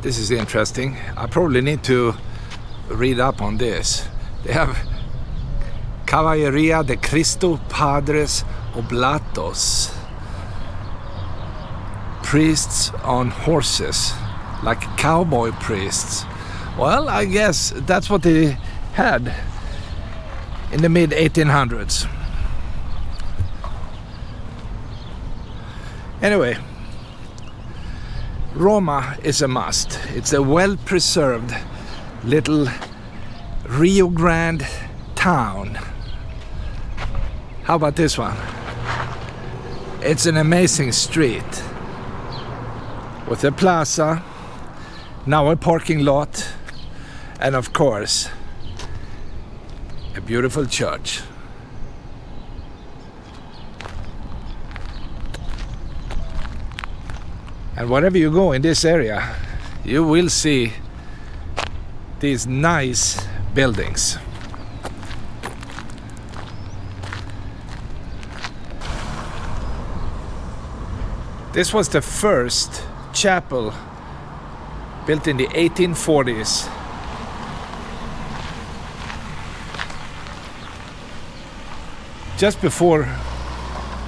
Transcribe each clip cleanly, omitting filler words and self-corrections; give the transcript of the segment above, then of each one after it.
This is interesting. I probably need to read up on this. They have Caballería de Cristo Padres Oblatos. Priests on horses, like cowboy priests. Well, I guess that's what they had in the mid-1800s. Anyway, Roma is a must. It's a well-preserved little Rio Grande town. How about this one? It's an amazing street with a plaza, now a parking lot, and of course, a beautiful church. And wherever you go in this area, you will see these nice buildings. This was the first chapel built in the 1840s. Just before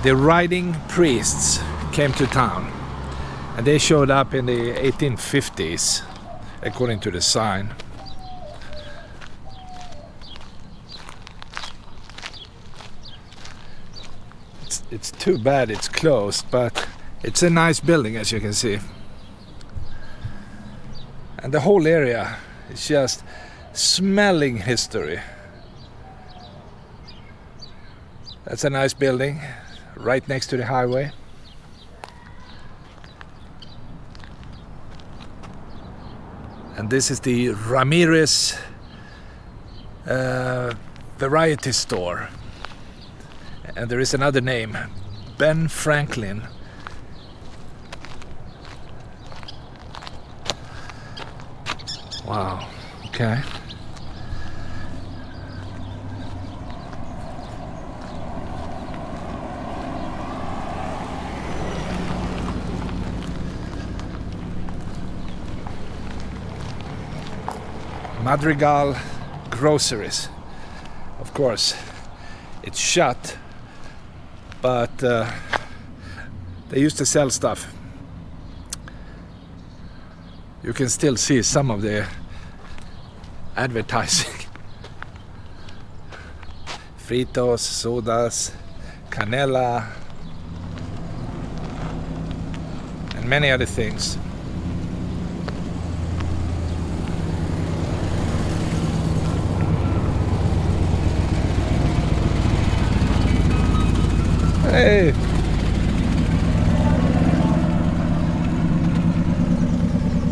the riding priests came to town. And they showed up in the 1850s, according to the sign. It's too bad it's closed, but it's a nice building, as you can see. And the whole area is just smelling history. That's a nice building, right next to the highway. And this is the Ramirez variety store. And there is another name, Ben Franklin. Wow, okay. Madrigal Groceries. Of course, it's shut, but they used to sell stuff. You can still see some of the advertising. Fritos, sodas, canela, and many other things. Hey!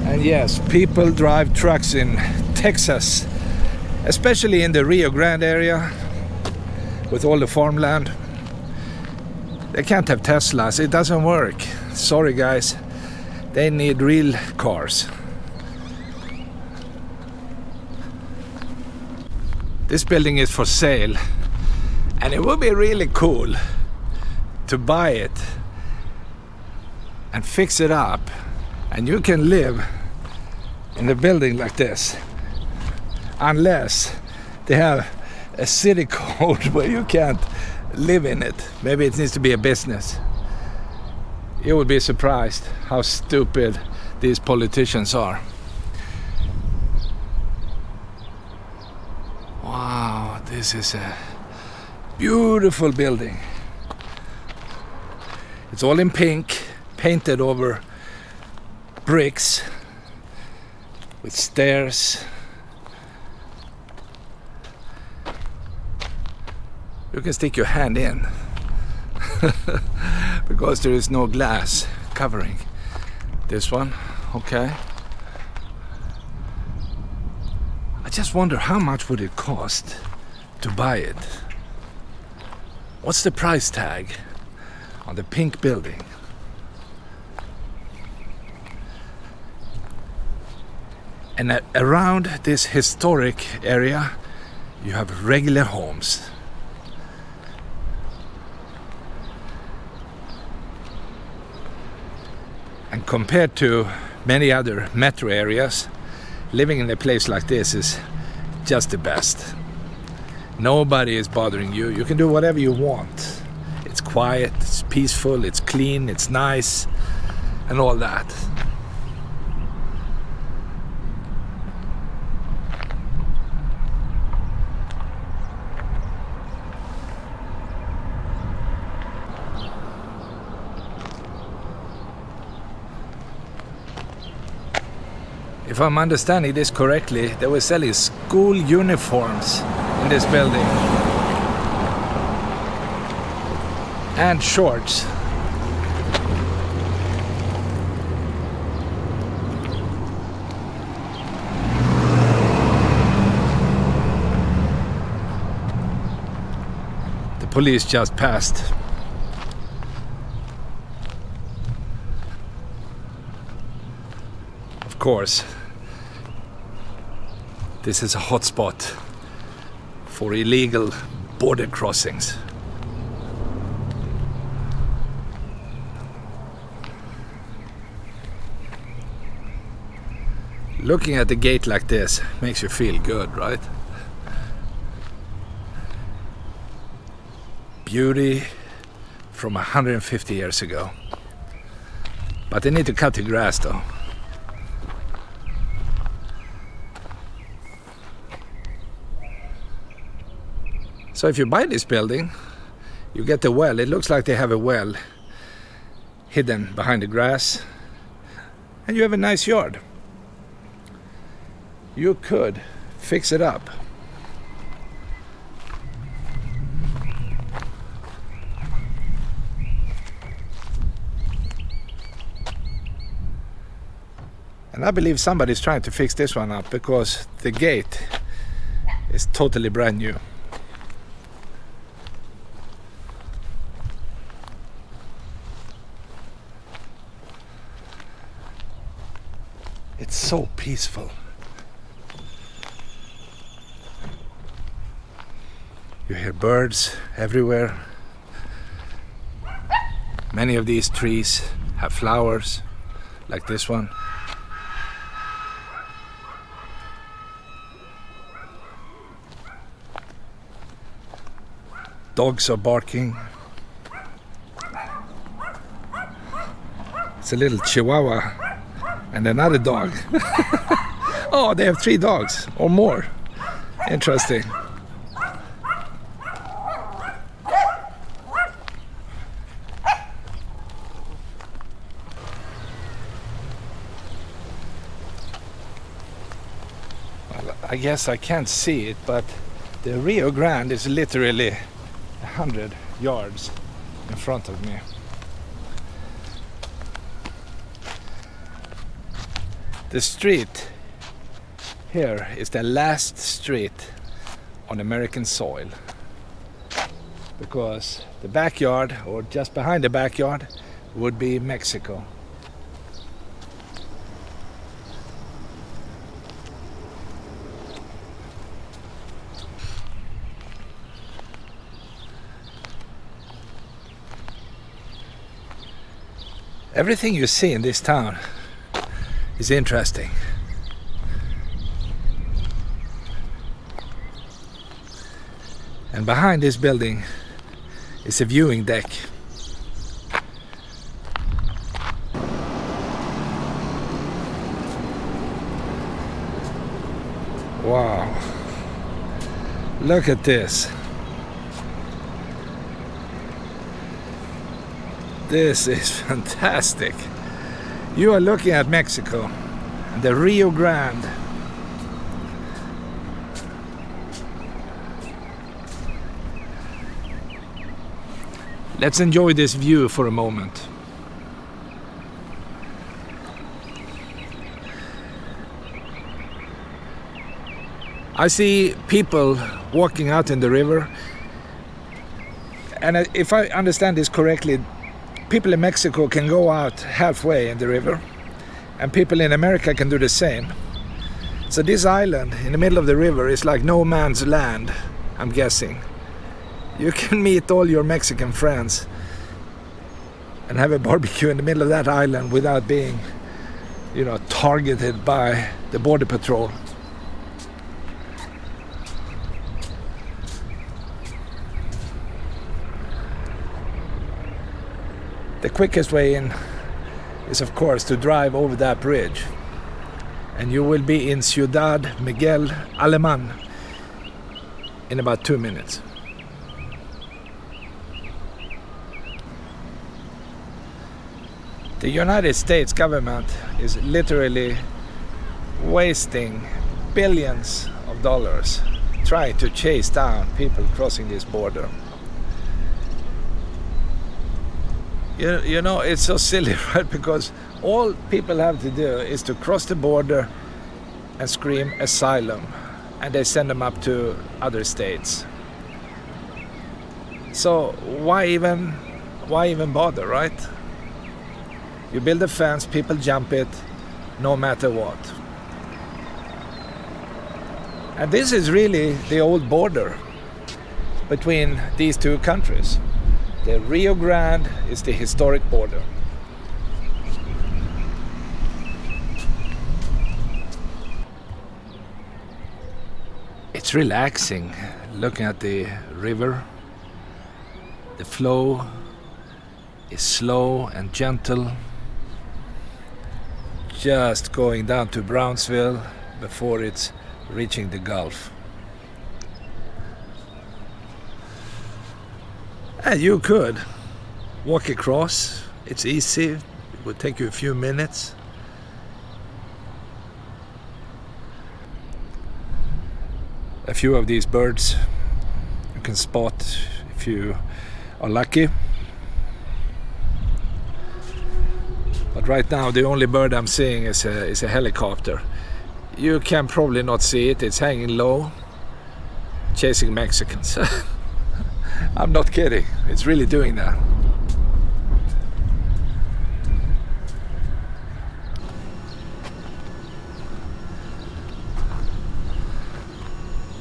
And yes, people drive trucks in Texas, especially in the Rio Grande area with all the farmland. They can't have Teslas, it doesn't work. Sorry guys, they need real cars. This building is for sale, and it would be really cool to buy it and fix it up, and you can live in a building like this, unless they have a city code where you can't live in it. Maybe it needs to be a business. You would be surprised how stupid these politicians are. Wow, this is a beautiful building. It's all in pink, painted over bricks with stairs. You can stick your hand in because there is no glass covering this one. Okay. I just wonder how much would it cost to buy it? What's the price tag on the pink building? And around this historic area, you have regular homes. And compared to many other metro areas, living in a place like this is just the best. Nobody is bothering you. You can do whatever you want. It's quiet, it's peaceful, it's clean, it's nice, and all that. If I'm understanding this correctly, they were selling school uniforms in this building. And shorts. The police just passed. Of course, this is a hotspot for illegal border crossings. Looking at the gate like this makes you feel good, right? Beauty from 150 years ago. But they need to cut the grass though. So if you buy this building, you get the well. It looks like they have a well hidden behind the grass. And you have a nice yard. You could fix it up. And I believe somebody's trying to fix this one up because the gate is totally brand new. It's so peaceful. You hear birds everywhere. Many of these trees have flowers, like this one. Dogs are barking. It's a little chihuahua and another dog. Oh, they have 3 dogs or more. Interesting. Well, I guess I can't see it, but the Rio Grande is literally 100 yards in front of me. The street here is the last street on American soil, because the backyard, or just behind the backyard, would be Mexico. Everything you see in this town is interesting. And behind this building is a viewing deck. Wow. Look at this. This is fantastic. You are looking at Mexico, the Rio Grande. Let's enjoy this view for a moment. I see people walking out in the river, and if I understand this correctly, people in Mexico can go out halfway in the river, and people in America can do the same. So this island in the middle of the river is like no man's land, I'm guessing. You can meet all your Mexican friends and have a barbecue in the middle of that island without being targeted by the border patrol. The quickest way in is, of course, to drive over that bridge, and you will be in Ciudad Miguel Alemán in about 2 minutes. The United States government is literally wasting billions of dollars trying to chase down people crossing this border. It's so silly, right? Because all people have to do is to cross the border and scream asylum, and they send them up to other states. So why even bother, right? You build a fence, people jump it, no matter what. And this is really the old border between these two countries. The Rio Grande is the historic border. It's relaxing looking at the river. The flow is slow and gentle, just going down to Brownsville before it's reaching the Gulf. And you could walk across. It's easy. It would take you a few minutes. A few of these birds you can spot if you are lucky. But right now the only bird I'm seeing is a helicopter. You can probably not see it. It's hanging low, chasing Mexicans. I'm not kidding. It's really doing that.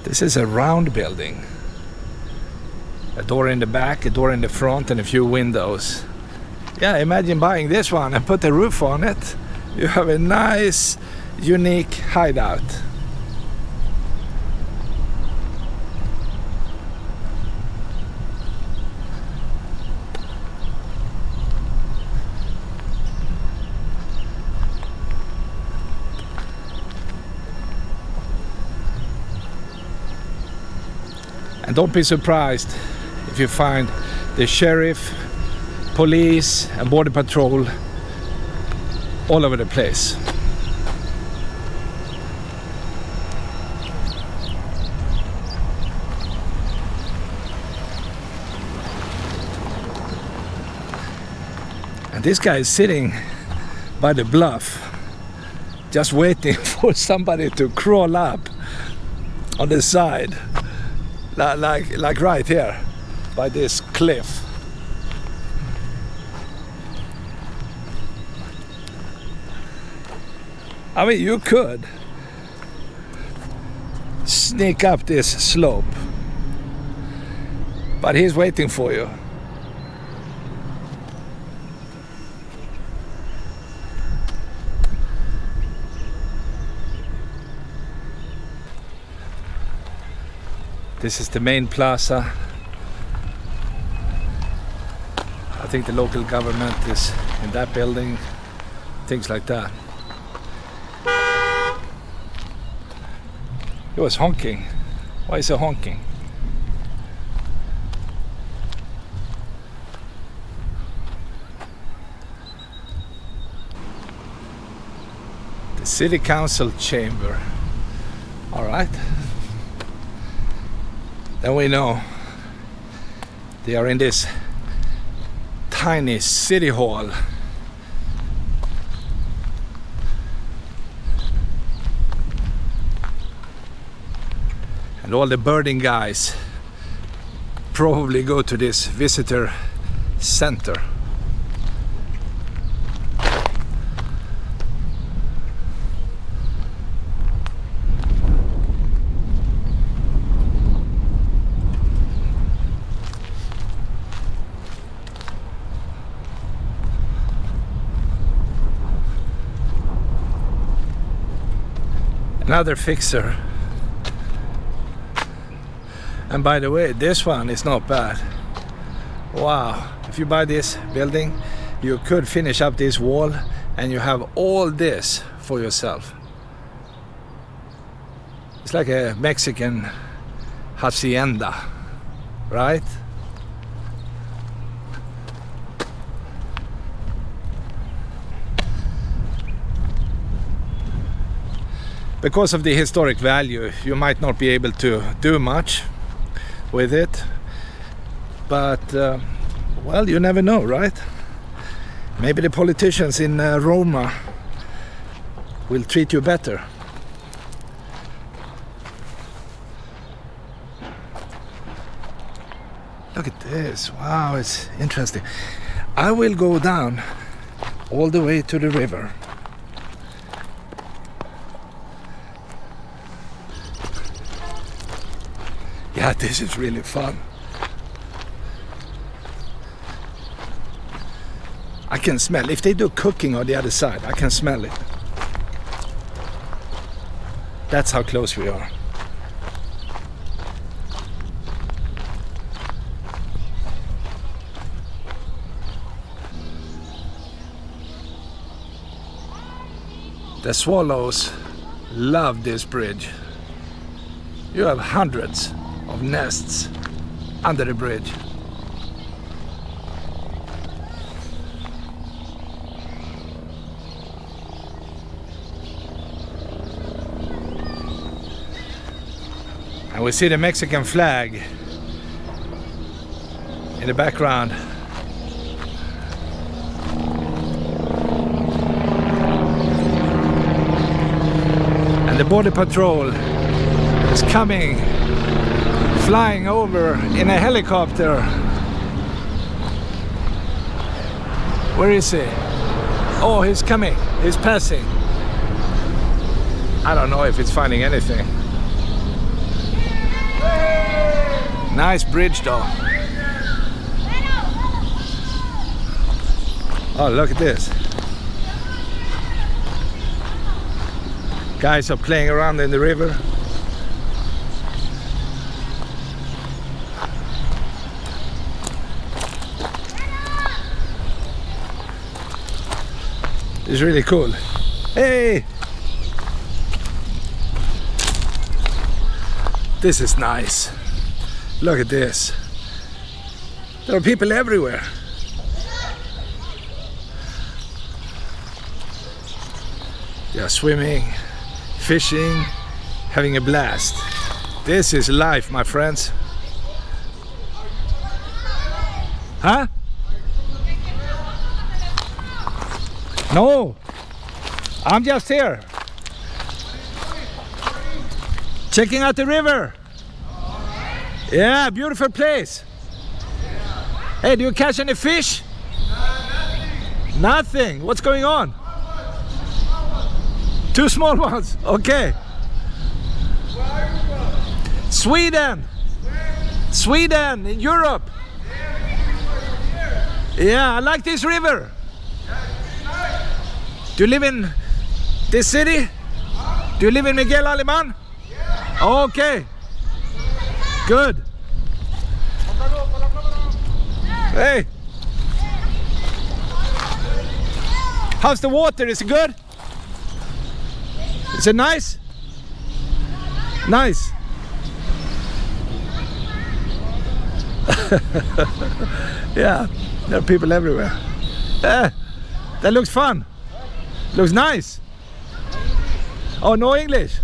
This is a round building. A door in the back, a door in the front, and a few windows. Yeah, imagine buying this one and put a roof on it. You have a nice, unique hideout. And don't be surprised if you find the sheriff, police and border patrol all over the place. And this guy is sitting by the bluff, just waiting for somebody to crawl up on the side. Like right here by this cliff. I mean, you could sneak up this slope, but he's waiting for you. This is the main plaza. I think the local government is in that building, things like that. He was honking. Why is he honking? The city council chamber. All right. Then we know they are in this tiny city hall. And all the birding guys probably go to this visitor center. Another fixer. And by the way, this one is not bad. Wow, if you buy this building, you could finish up this wall and you have all this for yourself. It's like a Mexican hacienda, right? Because of the historic value, you might not be able to do much with it, but well, you never know, right? Maybe the politicians in Roma will treat you better. Look at this. Wow, it's interesting. I will go down all the way to the river. Yeah, this is really fun. I can smell, if they do cooking on the other side, I can smell it. That's how close we are. The swallows love this bridge. You have hundreds of nests under the bridge. And we see the Mexican flag in the background. And the border patrol is coming, flying over in a helicopter. Where is he? Oh, he's coming. He's passing. I don't know if it's finding anything. Nice bridge though. Oh, look at this. Guys are playing around in the river. It's really cool. Hey! This is nice. Look at this. There are people everywhere. They are swimming, fishing, having a blast. This is life, my friends. Huh? No, I'm just here. Checking out the river. Yeah, beautiful place. Hey, do you catch any fish? Nothing. What's going on? Two small ones. Okay. Sweden. Sweden, in Europe. Yeah, I like this river. Do you live in this city? Do you live in Miguel Alemán? Okay. Good. Hey. How's the water? Is it good? Is it nice? Nice. Yeah, there are people everywhere. That looks fun. Looks nice. Oh, no English?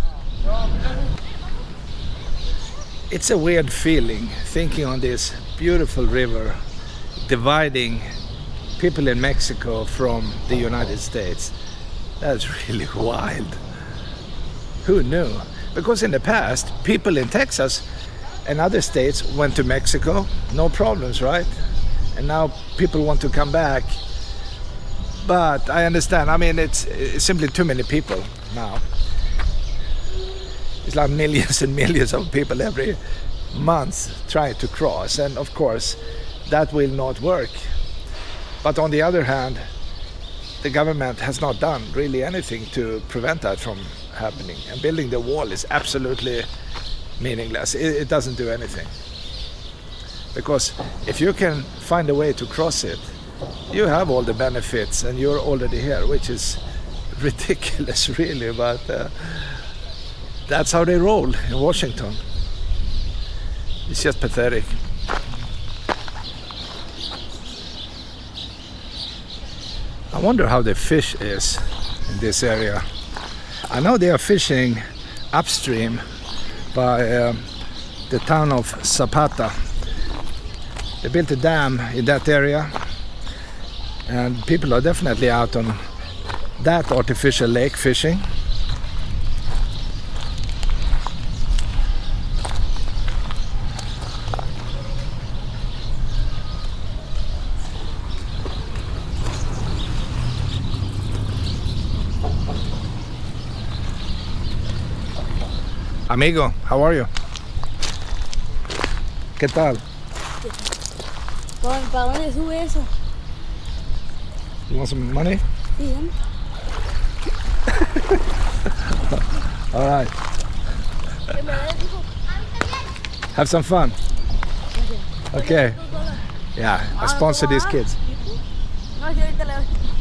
It's a weird feeling thinking on this beautiful river dividing people in Mexico from the United States. That's really wild. Who knew? Because in the past, people in Texas and other states went to Mexico, no problems, right? And now people want to come back. But I understand, I mean, it's simply too many people now. It's like millions and millions of people every month trying to cross, and of course that will not work. But on the other hand, the government has not done really anything to prevent that from happening. And building the wall is absolutely meaningless. It doesn't do anything. Because if you can find a way to cross it, you have all the benefits and you're already here, which is ridiculous really, but that's how they roll in Washington. It's just pathetic. I wonder how the fish is in this area. I know they are fishing upstream by the town of Zapata. They built a dam in that area, and people are definitely out on that artificial lake fishing. Amigo, how are you? ¿Qué tal? ¿Para dónde sube eso? You want some money? Sí. All right. Have some fun. Okay. Yeah, I sponsor these kids. No, yo ahorita le doy.